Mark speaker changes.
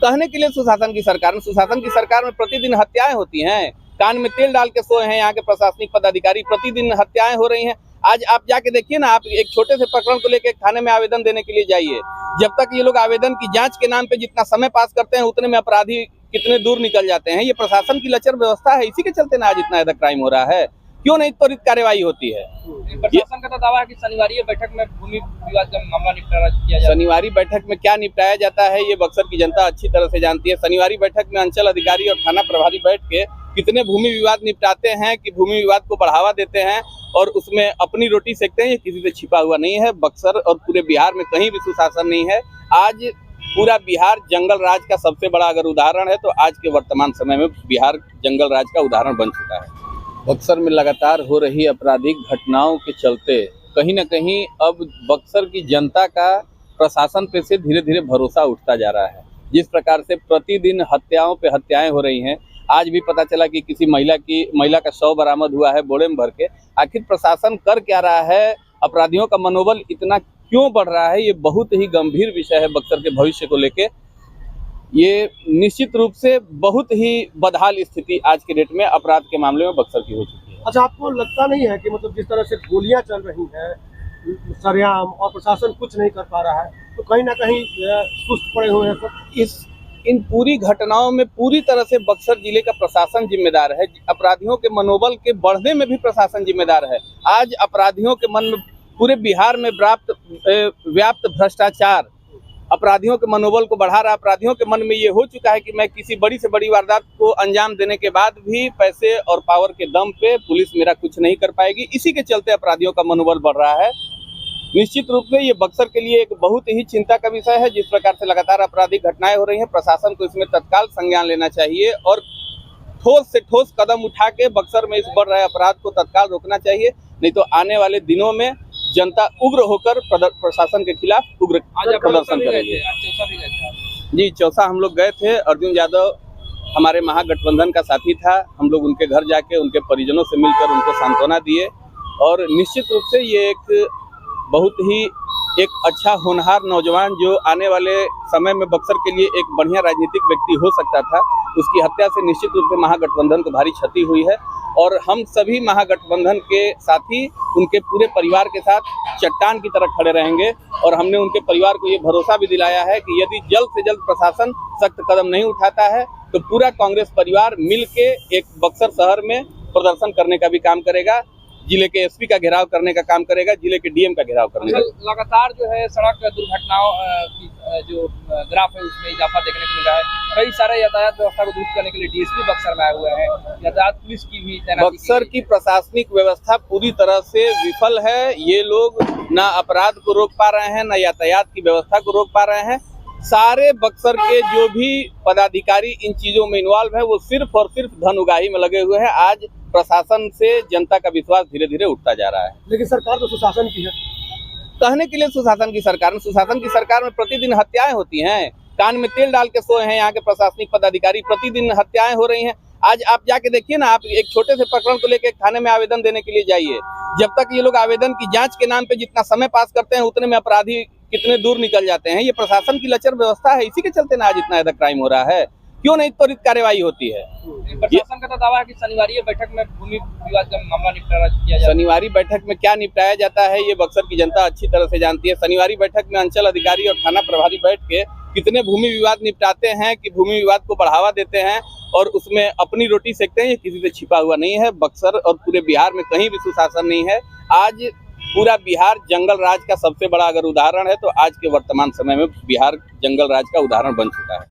Speaker 1: कहने के लिए सुशासन की सरकार में प्रतिदिन हत्याएं होती हैं। कान में तेल डाल के सोए हैं यहाँ के प्रशासनिक पदाधिकारी, प्रतिदिन हत्याएं हो रही हैं। आज आप जाके देखिए ना, आप एक छोटे से प्रकरण को लेकर थाने में आवेदन देने के लिए जाइए, जब तक ये लोग आवेदन की जांच के नाम पे जितना समय पास करते हैं उतने में अपराधी कितने दूर निकल जाते हैं। ये प्रशासन की लचर व्यवस्था है, इसी के चलते ना आज इतना ज्यादा क्राइम हो रहा है। क्यों नहीं त्वरित कार्यवाही होती है?
Speaker 2: प्रशासन का तो दावा है कि शनिवार बैठक में भूमि विवाद का मामला निपटारा किया जाए।
Speaker 1: शनिवारी बैठक में क्या निपटाया जाता है ये बक्सर की जनता अच्छी तरह से जानती है। शनिवारी बैठक में अंचल अधिकारी और थाना प्रभारी बैठ के कितने भूमि विवाद निपटाते हैं कि भूमि विवाद को बढ़ावा देते हैं और उसमें अपनी रोटी सेकते हैं। ये किसी से छिपा हुआ नहीं है। बक्सर और पूरे बिहार में कहीं भी सुशासन नहीं है। आज पूरा बिहार जंगल राज का सबसे बड़ा अगर उदाहरण है तो आज के वर्तमान समय में बिहार जंगल राज का उदाहरण बन चुका है। बक्सर में लगातार हो रही आपराधिक घटनाओं के चलते कहीं न कहीं अब बक्सर की जनता का प्रशासन पे से धीरे धीरे भरोसा उठता जा रहा है। जिस प्रकार से प्रतिदिन हत्याओं पे हत्याएं हो रही हैं, आज भी पता चला कि किसी महिला का शव बरामद हुआ है बोड़े में भर के। आखिर प्रशासन कर क्या रहा है? अपराधियों का मनोबल इतना क्यों बढ़ रहा है? ये बहुत ही गंभीर विषय है बक्सर के भविष्य को लेके। ये निश्चित रूप से बहुत ही बदहाल स्थिति आज के डेट में अपराध के मामले में बक्सर की हो चुकी है।
Speaker 3: अच्छा, आपको लगता नहीं है कि मतलब जिस तरह से गोलियां चल रही हैं सरेआम और प्रशासन कुछ नहीं कर पा रहा है, तो कहीं ना कहीं सुस्त पड़े हुए हैं सब?
Speaker 1: इन पूरी घटनाओं में पूरी तरह से बक्सर जिले का प्रशासन जिम्मेदार है। अपराधियों के मनोबल के बढ़ने में भी प्रशासन जिम्मेदार है। आज अपराधियों के मन में, पूरे बिहार में व्याप्त भ्रष्टाचार अपराधियों के मनोबल को बढ़ा रहा है। अपराधियों के मन में ये हो चुका है कि मैं किसी बड़ी से बड़ी वारदात को अंजाम देने के बाद भी पैसे और पावर के दम पे पुलिस मेरा कुछ नहीं कर पाएगी। इसी के चलते अपराधियों का मनोबल बढ़ रहा है। निश्चित रूप से ये बक्सर के लिए एक बहुत ही चिंता का विषय है। जिस प्रकार से लगातार आपराधिक घटनाएं हो रही हैं, प्रशासन को इसमें तत्काल संज्ञान लेना चाहिए और ठोस से ठोस कदम उठा के बक्सर में इस बढ़ रहे अपराध को तत्काल रोकना चाहिए। नहीं तो आने वाले दिनों में जनता उग्र होकर प्रशासन के खिलाफ उग्र प्रदर्शन करेगी। जी, चौसा हम लोग गए थे। अर्जुन यादव हमारे महागठबंधन का साथी था। हम लोग उनके घर जाके उनके परिजनों से मिलकर उनको सांत्वना दिए और निश्चित रूप से ये एक बहुत ही अच्छा होनहार नौजवान जो आने वाले समय में बक्सर के लिए एक बढ़िया राजनीतिक व्यक्ति हो सकता था, उसकी हत्या से निश्चित रूप से महागठबंधन को भारी क्षति हुई है। और हम सभी महागठबंधन के साथी उनके पूरे परिवार के साथ चट्टान की तरह खड़े रहेंगे और हमने उनके परिवार को ये भरोसा भी दिलाया है कि यदि जल्द से जल्द प्रशासन सख्त कदम नहीं उठाता है तो पूरा कांग्रेस परिवार मिल के एक बक्सर शहर में प्रदर्शन करने का भी काम करेगा, जिले के एसपी का घेराव करने का काम करेगा, जिले के डीएम का घेराव करने का।
Speaker 2: लगातार जो है सड़क दुर्घटनाओं की जो ग्राफ है उसमें इजाफा देखने को मिला है। कई सारे यातायात व्यवस्था को दुरुस्त करने के लिए डीएसपी बक्सर में आए हुए हैं। यातायात पुलिस की भी तैनाती।
Speaker 1: बक्सर की प्रशासनिक व्यवस्था पूरी तरह से विफल है। ये लोग ना अपराध को रोक पा रहे हैं, ना यातायात की व्यवस्था को रोक पा रहे हैं। सारे बक्सर के जो भी पदाधिकारी इन चीजों में इन्वॉल्व है वो सिर्फ और सिर्फ धन उगाही में लगे हुए हैं। आज प्रशासन से जनता का विश्वास धीरे धीरे उठता जा रहा है।
Speaker 3: लेकिन सरकार तो सुशासन की है।
Speaker 1: कहने के लिए सुशासन की सरकार में प्रतिदिन हत्याएं होती हैं। कान में तेल डाल के सोए हैं यहाँ के प्रशासनिक पदाधिकारी, प्रतिदिन हत्याएं हो रही हैं। आज आप जाके देखिए ना, आप एक छोटे से प्रकरण को लेकर थाने में आवेदन देने के लिए जाइए, जब तक ये लोग आवेदन की जांच के नाम पे जितना समय पास करते हैं उतने में अपराधी कितने दूर निकल जाते हैं। ये प्रशासन की लचर व्यवस्था है, इसी के चलते ना आज इतना ज्यादा क्राइम हो रहा है। क्यों नहीं त्वरित कार्यवाही होती है?
Speaker 2: प्रशासन का तो दावा है कि शनिवार बैठक में भूमि विवाद का मामला निपटारा किया जाए।
Speaker 1: शनिवारी बैठक में क्या निपटाया जाता है ये बक्सर की जनता अच्छी तरह से जानती है। शनिवारी बैठक में अंचल अधिकारी और थाना प्रभारी बैठ के कितने भूमि विवाद निपटाते हैं कि भूमि विवाद को बढ़ावा देते हैं और उसमें अपनी रोटी सेकते हैं। ये किसी से छिपा हुआ नहीं है। बक्सर और पूरे बिहार में कहीं भी सुशासन नहीं है। आज पूरा बिहार जंगल राज का सबसे बड़ा अगर उदाहरण है तो आज के वर्तमान समय में बिहार जंगल राज का उदाहरण बन चुका है।